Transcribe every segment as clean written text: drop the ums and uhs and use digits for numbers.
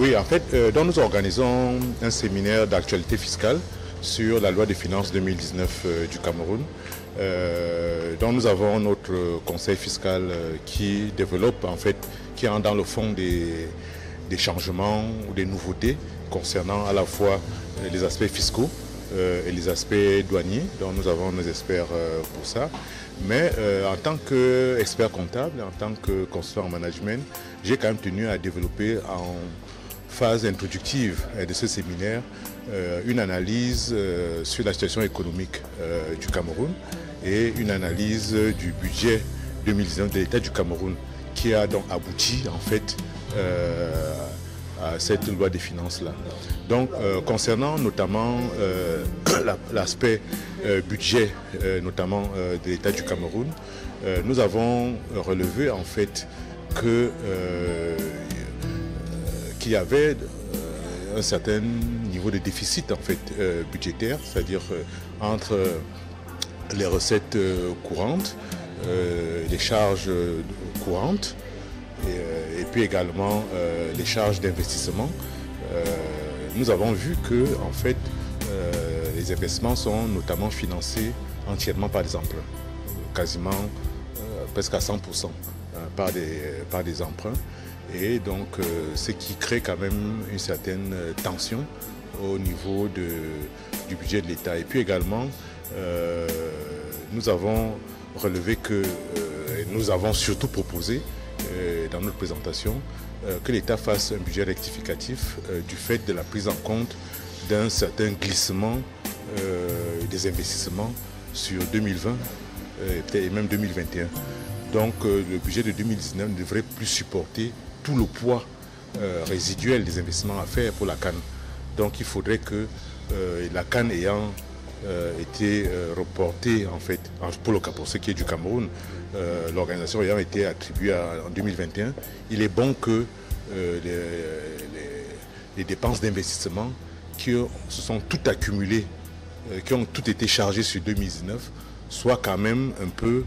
Oui, en fait, donc nous organisons un séminaire d'actualité fiscale sur la loi des finances 2019 du Cameroun. Donc nous avons notre conseil fiscal qui développe, en fait, qui entre dans le fond des changements ou des nouveautés concernant à la fois les aspects fiscaux et les aspects douaniers. Donc nous avons nos experts pour ça. Mais en tant qu'expert comptable, en tant que consultant en management, j'ai quand même tenu à développer en phase introductive de ce séminaire une analyse sur la situation économique du Cameroun et une analyse du budget 2019 de l'État du Cameroun qui a donc abouti en fait à cette loi des finances-là. Donc concernant notamment l'aspect budget notamment de l'État du Cameroun, nous avons relevé en fait que qu'il y avait un certain niveau de déficit en fait budgétaire, c'est-à-dire entre les recettes courantes, les charges courantes et puis également les charges d'investissement. Nous avons vu que en fait les investissements sont notamment financés entièrement par des emprunts, quasiment presque à 100% par des emprunts. Et donc, ce qui crée quand même une certaine tension au niveau du budget de l'État. Et puis également, nous avons relevé que, nous avons surtout proposé dans notre présentation que l'État fasse un budget rectificatif du fait de la prise en compte d'un certain glissement des investissements sur 2020 et même 2021. Donc, le budget de 2019 ne devrait plus supporter tout le poids résiduel des investissements à faire pour la CAN. Donc il faudrait que la CAN ayant été reportée en fait, pour ce qui est du Cameroun, l'organisation ayant été attribuée en 2021, il est bon que les dépenses d'investissement qui se sont toutes accumulées, qui ont toutes été chargées sur 2019, soient quand même un peu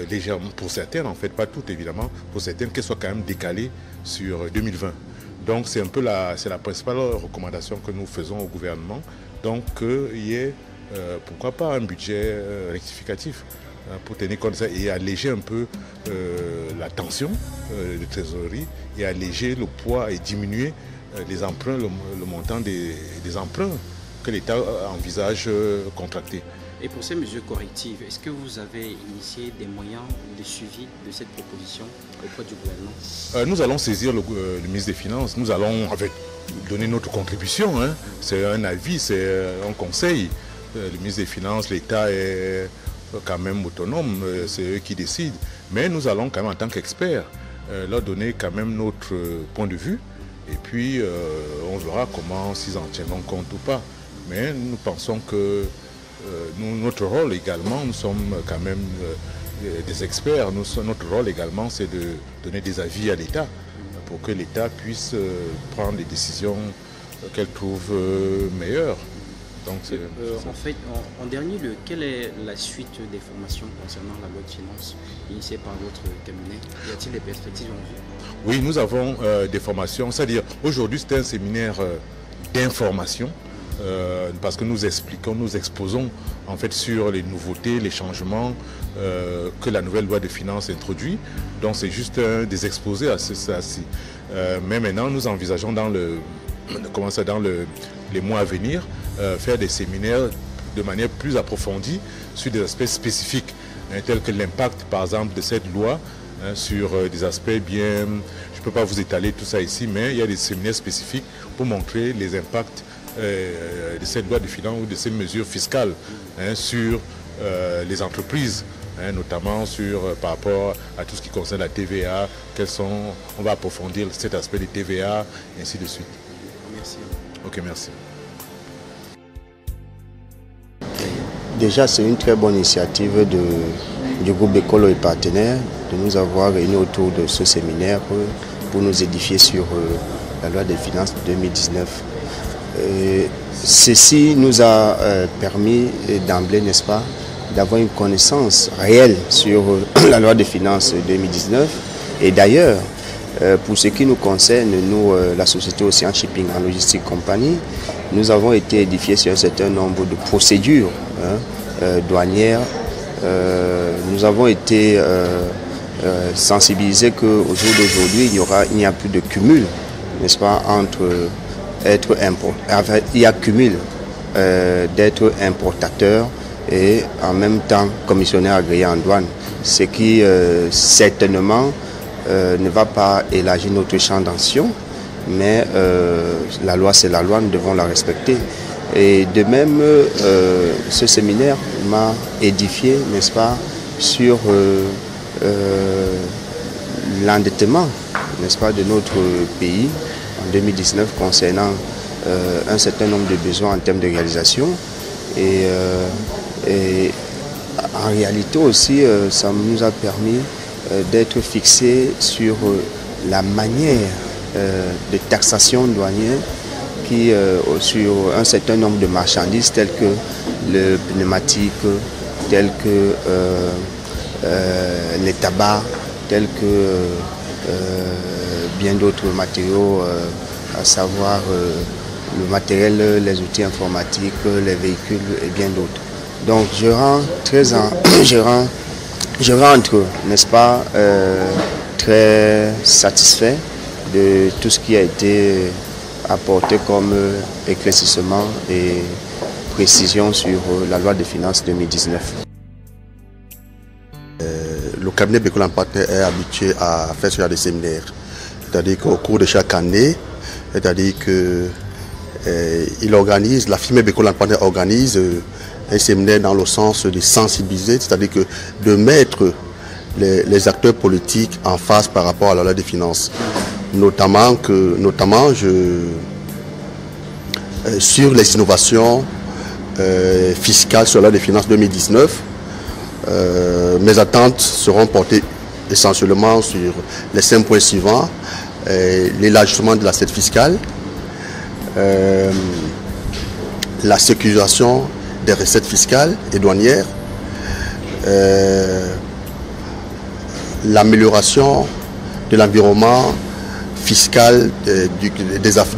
légèrement, pour certaines en fait, pas toutes évidemment, pour certaines qu'elles soient quand même décalées sur 2020. Donc c'est un peu c'est la principale recommandation que nous faisons au gouvernement, donc qu'il y ait pourquoi pas un budget rectificatif pour tenir compte de ça et alléger un peu la tension de trésorerie et alléger le poids et diminuer les emprunts, le montant des emprunts que l'État envisage contracter. Et pour ces mesures correctives, est-ce que vous avez initié des moyens de suivi de cette proposition auprès du gouvernement? Nous allons saisir le ministre des Finances, nous allons donner notre contribution. Hein. C'est un avis, c'est un conseil. Le ministre des Finances, l'État est quand même autonome, c'est eux qui décident. Mais nous allons quand même en tant qu'experts leur donner quand même notre point de vue. Et puis on verra comment s'ils en tiendront compte ou pas. Mais nous pensons que notre rôle également, nous sommes quand même des experts. Notre rôle également, c'est de donner des avis à l'État pour que l'État puisse prendre les décisions qu'elle trouve meilleures. Donc, en fait, en dernier lieu, quelle est la suite des formations concernant la loi de finances initiée par votre cabinet? Y a-t-il des perspectives en vue? Oui, nous avons des formations. C'est-à-dire, aujourd'hui, c'est un séminaire d'information. Parce que nous expliquons, nous exposons en fait sur les nouveautés, les changements que la nouvelle loi de finances introduit. Donc c'est juste des exposés à ça-ci. Mais maintenant nous envisageons dans les mois à venir faire des séminaires de manière plus approfondie sur des aspects spécifiques tels que l'impact par exemple de cette loi sur des aspects bien... Je ne peux pas vous étaler tout ça ici, mais il y a des séminaires spécifiques pour montrer les impacts de cette loi de finances ou de ces mesures fiscales sur les entreprises, notamment par rapport à tout ce qui concerne la TVA, on va approfondir cet aspect des TVA, et ainsi de suite. Merci. Ok, merci. Déjà, c'est une très bonne initiative du groupe Écolo et Partenaires de nous avoir réunis autour de ce séminaire pour nous édifier sur la loi des finances 2019. Ceci nous a permis d'emblée, n'est-ce pas, d'avoir une connaissance réelle sur la loi des finances 2019. Et d'ailleurs, Pour ce qui nous concerne, nous, la société Océan Shipping and Logistics Company, nous avons été édifiés sur un certain nombre de procédures douanières. Nous avons été sensibilisés qu'au jour d'aujourd'hui, il n'y a plus de cumul, n'est-ce pas, entre être importateur, il y a cumul d'être importateur et en même temps commissionnaire agréé en douane, ce qui certainement ne va pas élargir notre champ d'action, mais la loi c'est la loi, nous devons la respecter. Et de même, ce séminaire m'a édifié, n'est-ce pas, sur l'endettement, n'est-ce pas, de notre pays en 2019 concernant un certain nombre de besoins en termes de réalisation. Et en réalité aussi, ça nous a permis d'être fixés sur la manière de taxation douanière qui, sur un certain nombre de marchandises telles que le pneumatique, tels que les tabacs, tels que bien d'autres matériaux, à savoir le matériel, les outils informatiques, les véhicules et bien d'autres. Donc je rentre, n'est-ce pas, très satisfait de tout ce qui a été apporté comme éclaircissement et précision sur la loi de finances 2019. Le cabinet Bekolo & Partners est habitué à faire ce genre de séminaire. C'est-à-dire qu'au cours de chaque année, c'est-à-dire que la firme Bekolo & Partners organise un séminaire dans le sens de sensibiliser, c'est-à-dire que de mettre les acteurs politiques en face par rapport à la loi des finances. Notamment sur les innovations fiscales sur la loi des finances 2019. Mes attentes seront portées essentiellement sur les 5 points suivants: l'élargissement de l'assiette fiscale, la sécurisation des recettes fiscales et douanières, l'amélioration de l'environnement fiscal du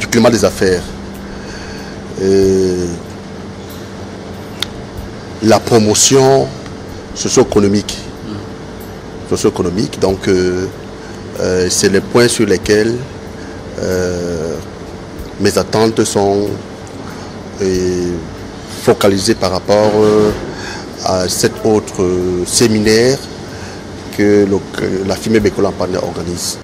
climat des affaires, la promotion socio-économique. Donc c'est les points sur lesquels mes attentes sont focalisées par rapport à cet autre séminaire que la firme Bekolo & Partners organise.